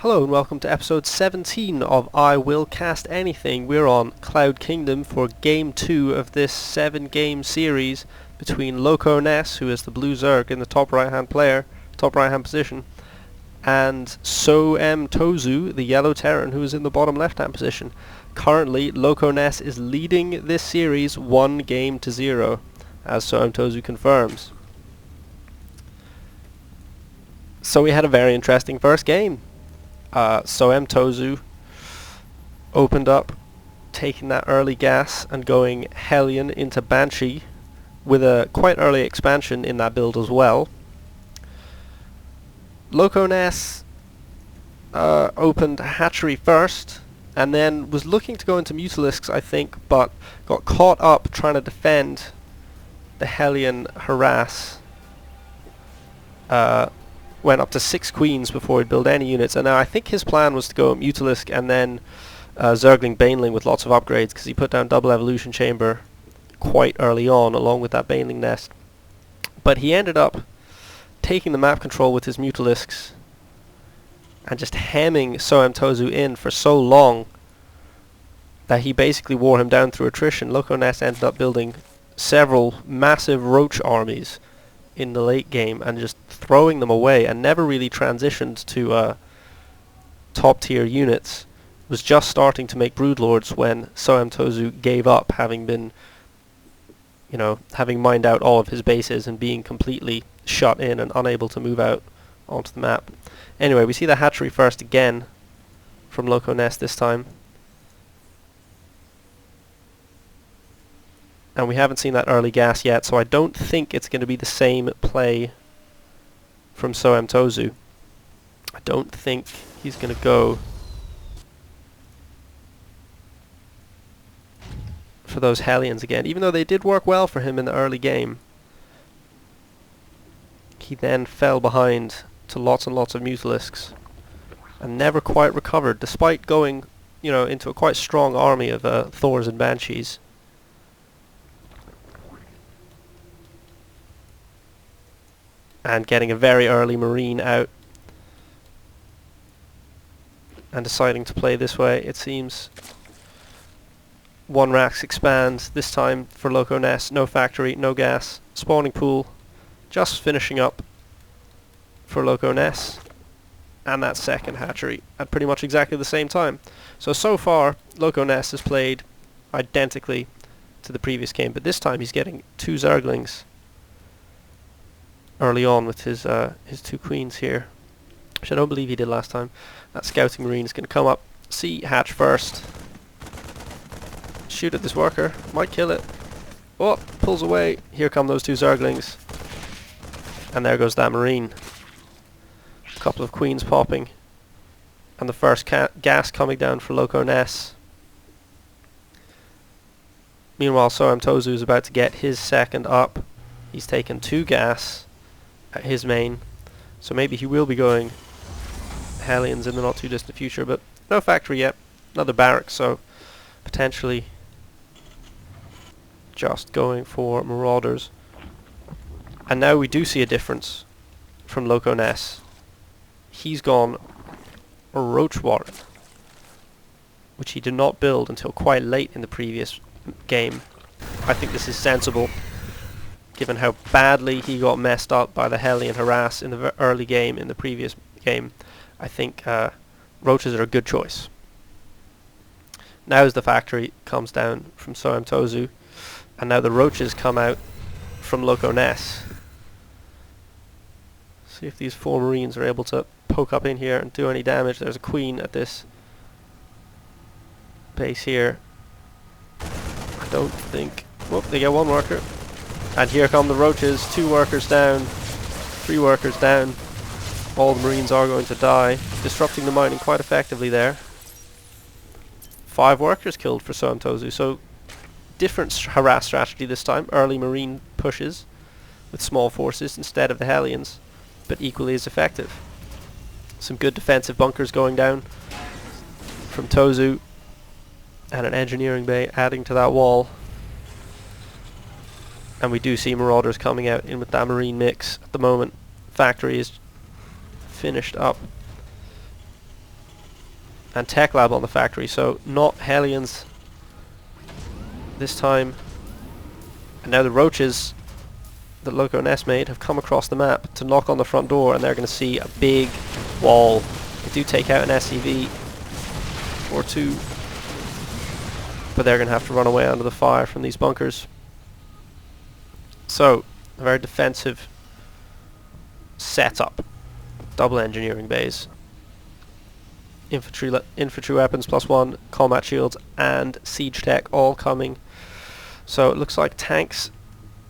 Hello and welcome to episode 17 of I Will Cast Anything. We're on Cloud Kingdom for game 2 of this 7-game series between Loconess, who is the blue Zerg in the top right hand position, and SoMToZu, the yellow Terran, who is in the bottom left hand position. Currently, Loconess is leading this series 1-0, as SoMToZu confirms. So we had a very interesting first game. SoMToZu opened up, taking that early gas and going Hellion into Banshee with a quite early expansion in that build as well. Loconess opened Hatchery first and then was looking to go into Mutalisks, I think, but got caught up trying to defend the Hellion harass. Went up to 6 queens before he'd build any units, and now I think his plan was to go Mutalisk and then Zergling Baneling with lots of upgrades, because he put down double evolution chamber quite early on along with that Baneling nest. But he ended up taking the map control with his Mutalisks and just hemming SoMToZu in for so long that he basically wore him down through attrition. Loconess ended up building several massive roach armies in the late game and just throwing them away, and never really transitioned to top tier units. Was just starting to make broodlords when SoMToZu gave up, having been, having mined out all of his bases and being completely shut in and unable to move out onto the map. Anyway, we see the hatchery first again from Loconess this time. And we haven't seen that early gas yet, so I don't think it's going to be the same play from SoMToZu. I don't think he's going to go for those Hellions again, even though they did work well for him in the early game. He then fell behind to lots and lots of Mutalisks and never quite recovered, despite going, into a quite strong army of Thors and Banshees. And getting a very early Marine out and deciding to play this way, it seems. 1 Rax expands, this time for Loconess. No factory, no gas. Spawning pool, just finishing up for Loconess. And that second hatchery at pretty much exactly the same time. So far, Loconess has played identically to the previous game, but this time he's getting 2 Zerglings early on with his 2 queens here, which I don't believe he did last time. That scouting marine is going to come up, see hatch first, shoot at this worker, might kill it. Oh, pulls away. Here come those 2 Zerglings, and there goes that marine. A couple of queens popping, and the first gas coming down for Loconess. Meanwhile, SoMToZu is about to get his second up. He's taken 2 gas at his main, so maybe he will be going Hellions in the not too distant future, but no factory yet. Another barracks, so potentially just going for Marauders. And now we do see a difference from Loconess. He's gone a Roach Warren, which he did not build until quite late in the previous game. I think this is sensible, given how badly he got messed up by the Hellion harass in the early game in the previous game. I think roaches are a good choice. Now as the factory comes down from SoMToZu, and now the roaches come out from Loconess. See if these 4 Marines are able to poke up in here and do any damage. There's a queen at this base here. I don't think... Whoop, they get 1 worker. And here come the roaches, 2 workers down, 3 workers down. All the Marines are going to die, disrupting the mining quite effectively there. 5 workers killed for SoMToZu, so different harass strategy this time. Early Marine pushes with small forces instead of the Hellions, but equally as effective. Some good defensive bunkers going down from ToZu, and an engineering bay adding to that wall. And we do see Marauders coming out in with that Marine mix at the moment. Factory is finished up. and Tech Lab on the factory, so not Hellions this time. And now the roaches that Loconess made have come across the map to knock on the front door, and they're going to see a big wall. They do take out an SCV or two, but they're going to have to run away under the fire from these bunkers. So, a very defensive setup. Double engineering bays. Infantry weapons +1, combat shields, and siege tech all coming. So it looks like tanks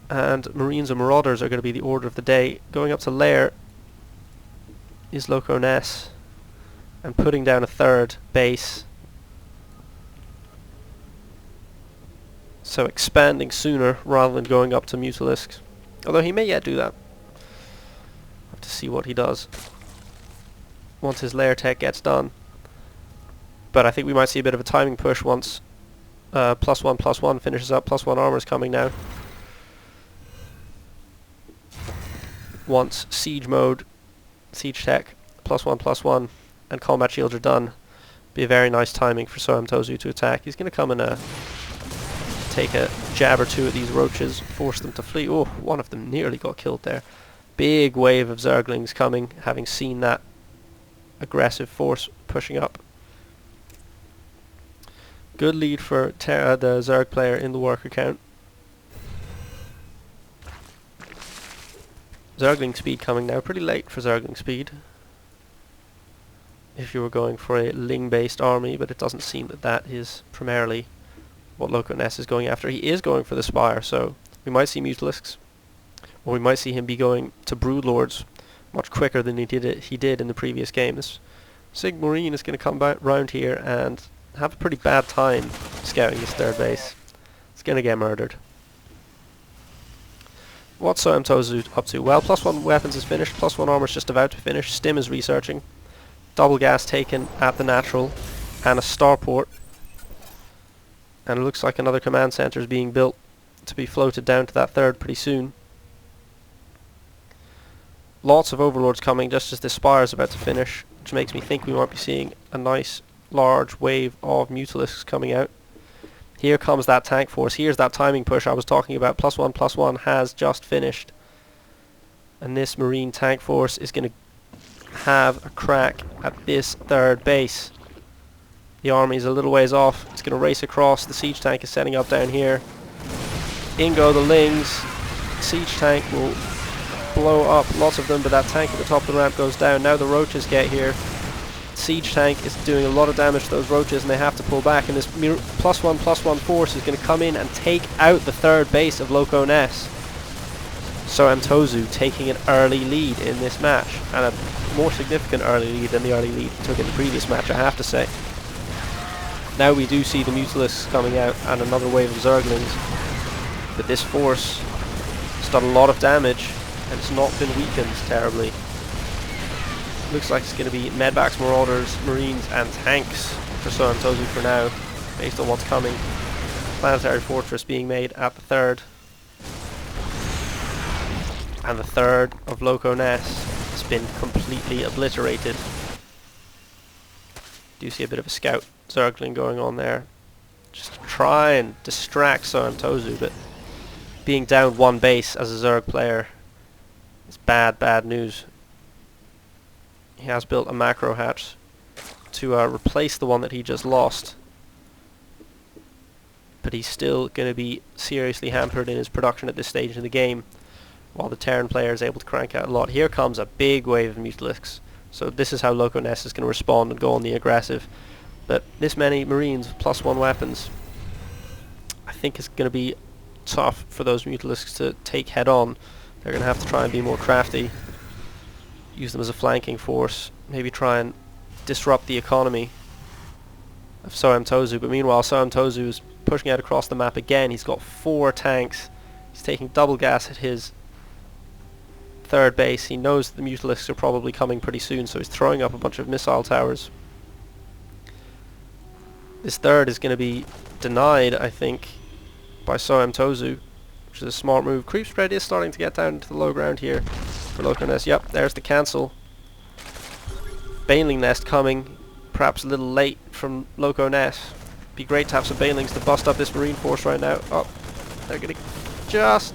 and marines and marauders are going to be the order of the day. Going up to lair is Loconess and putting down a third base. So expanding sooner rather than going up to Mutalisks. Although he may yet do that. Have to see what he does once his lair tech gets done. But I think we might see a bit of a timing push once +1/+1 finishes up. +1 armor is coming now. Once siege mode, siege tech, +1/+1, and combat shields are done, be a very nice timing for SoMToZu to attack. He's going to come and take a jab or two at these roaches, force them to flee. Oh, one of them nearly got killed there. Big wave of Zerglings coming, having seen that aggressive force pushing up. Good lead for the Zerg player in the worker count. Zergling speed coming now, pretty late for Zergling speed if you were going for a Ling based army, but it doesn't seem that that is primarily what Loconess is going after. He is going for the Spire, so we might see Mutalisks, or we might see him be going to Broodlords much quicker than he did in the previous game. This Sig Marine is going to come round here and have a pretty bad time scouting this third base. It's going to get murdered. What's SoMToZu up to? Well, +1 weapons is finished, +1 armor is just about to finish, Stim is researching, double gas taken at the natural, and a starport. And it looks like another command center is being built to be floated down to that third pretty soon. Lots of overlords coming just as this spire is about to finish, which makes me think we might be seeing a nice large wave of Mutalisks coming out. Here comes that tank force. Here's that timing push I was talking about. +1/+1 has just finished. And this marine tank force is going to have a crack at this third base. The army is a little ways off. It's going to race across. The siege tank is setting up down here. In go the Lings. Siege tank will blow up lots of them, but that tank at the top of the ramp goes down. Now the roaches get here. Siege tank is doing a lot of damage to those roaches and they have to pull back, and this +1/+1 force is going to come in and take out the third base of Loconess. SoMToZu taking an early lead in this match, and a more significant early lead than the early lead he took in the previous match, I have to say. Now we do see the Mutalisks coming out and another wave of Zerglings, but this force has done a lot of damage and it's not been weakened terribly. Looks like it's going to be medvacs, marauders, marines and tanks for SoMToZu for now, based on what's coming. Planetary fortress being made at the third. And the third of Loconess has been completely obliterated. Do see a bit of a scout Zergling going on there. Just to try and distract SoMToZu, but being down one base as a Zerg player is bad news. He has built a macro hatch to replace the one that he just lost, but he's still going to be seriously hampered in his production at this stage in the game, while the Terran player is able to crank out a lot. Here comes a big wave of Mutalisks, so this is how Loconess is going to respond and go on the aggressive. But this many marines with +1 weapons, I think it's going to be tough for those Mutalisks to take head on. They're going to have to try and be more crafty, use them as a flanking force, maybe try and disrupt the economy of SoMToZu. But meanwhile SoMToZu is pushing out across the map again. He's got 4 tanks. He's taking double gas at his third base. He knows the Mutalisks are probably coming pretty soon, so he's throwing up a bunch of missile towers. This third is going to be denied, I think, by SoMToZu, which is a smart move. Creep spread is starting to get down to the low ground here for Loconess. Yep, there's the cancel. Baneling nest coming. perhaps a little late from Loconess. Be great to have some banelings to bust up this marine force right now. Oh, they're gonna just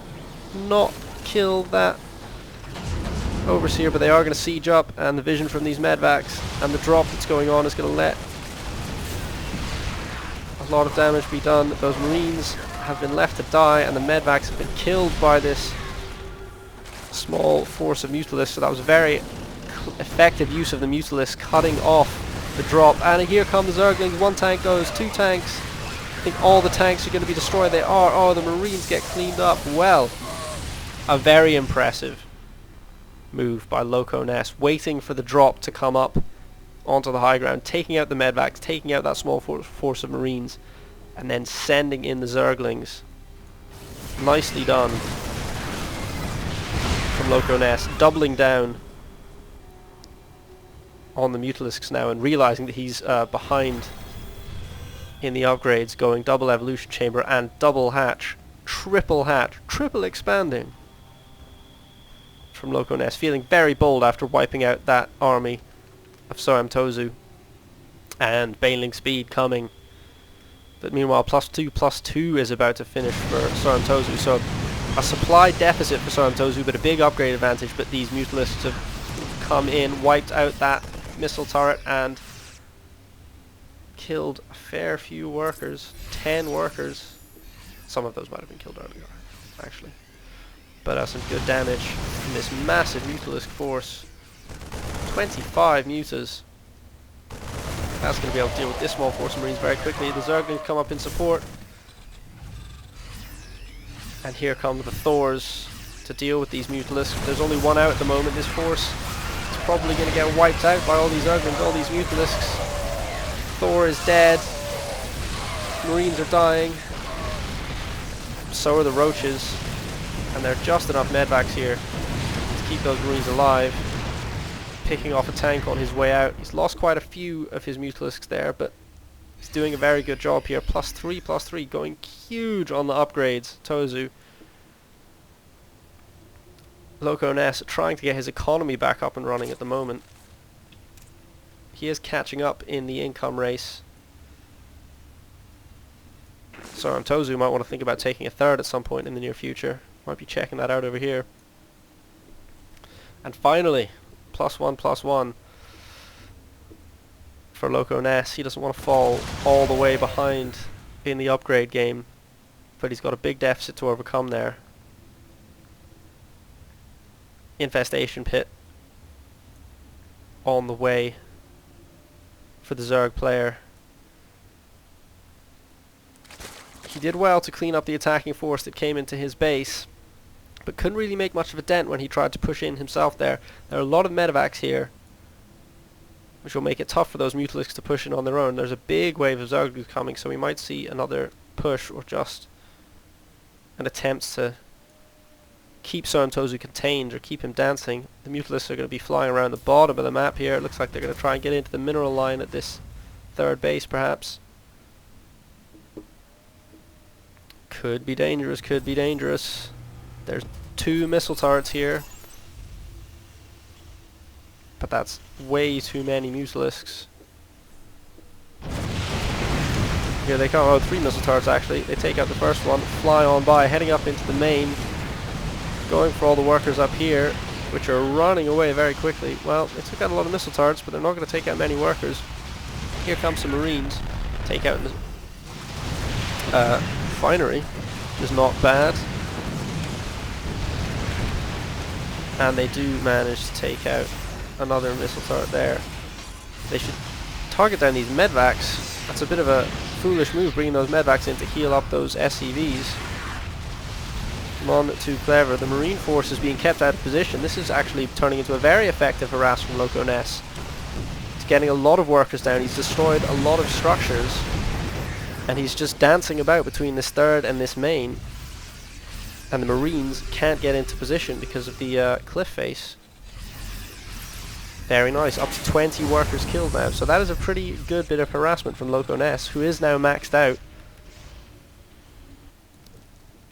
not kill that overseer, but they are gonna siege up, and the vision from these medvacs and the drop that's going on is gonna let a lot of damage be done. Those marines have been left to die, and the medvacs have been killed by this small force of Mutalisks, so that was a very effective use of the Mutalisks cutting off the drop. And here come the Zerglings. One tank goes, two tanks. I think all the tanks are going to be destroyed. They are. Oh, the marines get cleaned up. Well, a very impressive move by Loconess, waiting for the drop to come up onto the high ground, taking out the medvacs, taking out that small force of marines, and then sending in the Zerglings. Nicely done from Loconess, doubling down on the Mutalisks now and realizing that he's behind in the upgrades, going double evolution chamber and double hatch, triple expanding from Loconess, feeling very bold after wiping out that army of SoMToZu, and baneling speed coming. But meanwhile, +2/+2 is about to finish for SoMToZu, so a supply deficit for SoMToZu, but a big upgrade advantage. But these Mutalisks have come in, wiped out that missile turret, and killed a fair few workers. 10 workers. Some of those might have been killed earlier, actually. But some good damage from this massive Mutalisk force. 25 mutas. That's going to be able to deal with this small force of marines very quickly. The Zerglings come up in support. And here come the Thors to deal with these Mutalisks. There's only one out at the moment. This force is probably going to get wiped out by all these Zerglings, all these Mutalisks. Thor is dead. Marines are dying. So are the roaches. And there are just enough medvacs here to keep those marines alive. Picking off a tank on his way out. He's lost quite a few of his Mutalisks there, but he's doing a very good job here. +3/+3, going huge on the upgrades. ToZu. Loconess trying to get his economy back up and running at the moment. He is catching up in the income race. So ToZu might want to think about taking a third at some point in the near future. Might be checking that out over here. And finally, +1/+1 for Loconess. He doesn't want to fall all the way behind in the upgrade game, but he's got a big deficit to overcome there. Infestation pit on the way for the Zerg player. He did well to clean up the attacking force that came into his base, but couldn't really make much of a dent when he tried to push in himself there. There are a lot of medevacs here, which will make it tough for those Mutalisks to push in on their own. There's a big wave of Zerglings coming, so we might see another push or just an attempt to keep SoMToZu contained or keep him dancing. The Mutalisks are going to be flying around the bottom of the map here. It looks like they're going to try and get into the mineral line at this third base, perhaps. Could be dangerous, could be dangerous. There's 2 missile turrets here, but that's way too many Mutalisks. Here they come. Oh, 3 missile turrets actually. They take out the first one, fly on by, heading up into the main, going for all the workers up here, which are running away very quickly. Well, they took out a lot of missile turrets, but they're not going to take out many workers. Here come some marines. Take out the refinery, which is not bad. And they do manage to take out another missile turret there. They should target down these medvacs. That's a bit of a foolish move, bringing those medvacs in to heal up those SCVs. None too clever. The marine force is being kept out of position. This is actually turning into a very effective harass from Loconess. He's getting a lot of workers down. He's destroyed a lot of structures, and he's just dancing about between this third and this main. And the marines can't get into position because of the cliff face. Very nice. Up to 20 workers killed now. So that is a pretty good bit of harassment from Loconess, who is now maxed out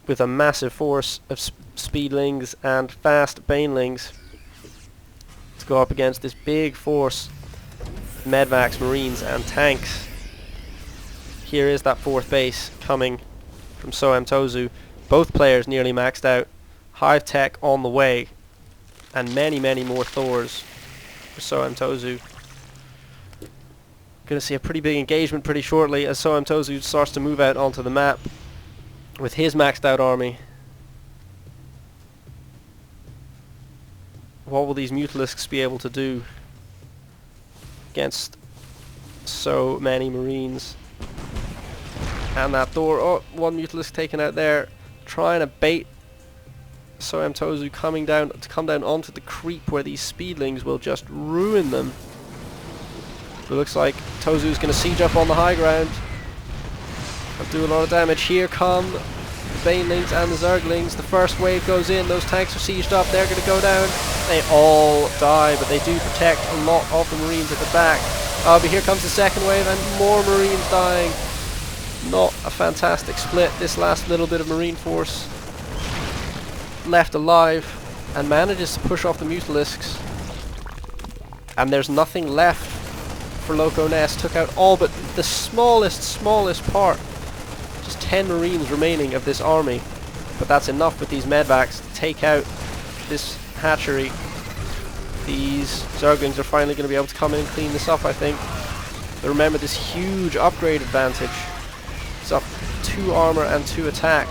with a massive force of speedlings and fast banelings to go up against this big force medvacs, marines and tanks. Here is that fourth base coming from SoMToZu. Both players nearly maxed out. Hive tech on the way, and many more Thors for SoMToZu. Going to see a pretty big engagement pretty shortly as SoMToZu starts to move out onto the map with his maxed out army. What will these Mutalisks be able to do against so many marines? And that Thor, oh, one Mutalisk taken out there, trying to bait SoMToZu come down onto the creep where these speedlings will just ruin them. It looks like ToZu's going to siege up on the high ground and do a lot of damage. Here come the banelings and the zerglings. The first wave goes in, those tanks are sieged up, they're going to go down. They all die, but they do protect a lot of the marines at the back. But here comes the second wave and more marines dying. Not a fantastic split. This last little bit of marine force left alive and manages to push off the Mutalisks. And there's nothing left for Loconess. Took out all but the smallest part. Just 10 marines remaining of this army. But that's enough with these medvacs to take out this hatchery. These zerglings are finally going to be able to come in and clean this up, I think. But remember this huge upgrade advantage. It's up 2 armor and 2 attack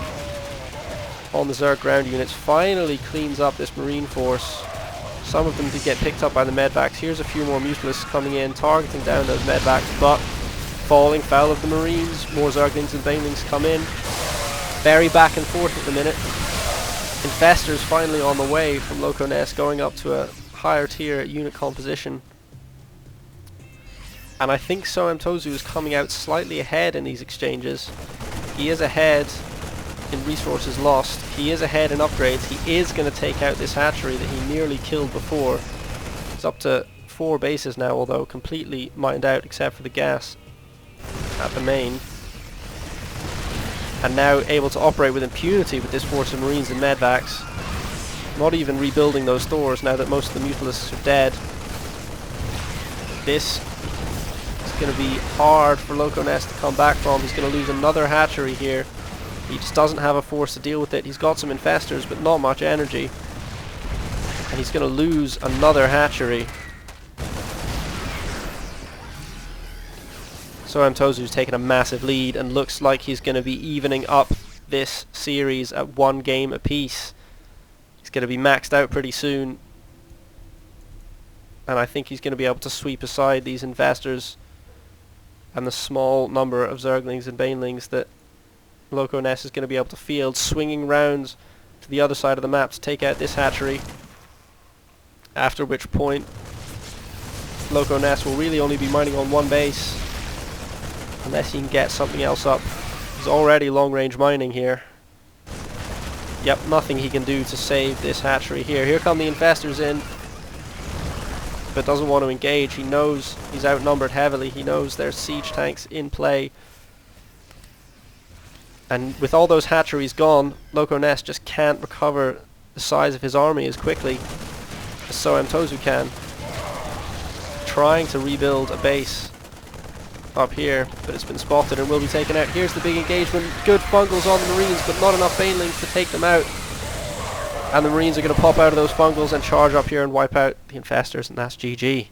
on the Zerg ground units. Finally cleans up this marine force. Some of them did get picked up by the medvacs. Here's a few more Mutalisks coming in, targeting down those medvacs, but falling foul of the marines. More zerglings and banelings come in. Very back and forth at the minute. Infestors finally on the way from Loconess, going up to a higher tier unit composition. And I think SoMToZu is coming out slightly ahead in these exchanges. He is ahead in resources lost. He is ahead in upgrades. He is going to take out this hatchery that he nearly killed before. It's up to 4 bases now, although completely mined out except for the gas at the main. And now able to operate with impunity with this force of marines and medvacs. Not even rebuilding those Thors now that most of the Mutalisks are dead. This is going to be hard for Loconess to come back from. He's going to lose another hatchery here. He just doesn't have a force to deal with it. He's got some infestors, but not much energy. And he's going to lose another hatchery. SoMToZu's taken a massive lead and looks like he's going to be evening up this series at 1 game apiece. He's going to be maxed out pretty soon. And I think he's going to be able to sweep aside these investors and the small number of zerglings and banelings that Loconess is going to be able to field, swinging rounds to the other side of the map to take out this hatchery. After which point Loconess will really only be mining on 1 base unless he can get something else up. He's already long range mining here. Yep, nothing he can do to save this hatchery here. Here come the infestors in, but doesn't want to engage. He knows he's outnumbered heavily. He knows there's siege tanks in play. And with all those hatcheries gone, Loconess just can't recover the size of his army as quickly as SoMToZu can. Trying to rebuild a base up here, but it's been spotted and will be taken out. Here's the big engagement. Good fungals on the marines, but not enough banelings to take them out. And the marines are going to pop out of those fungals and charge up here and wipe out the infestors, and that's GG.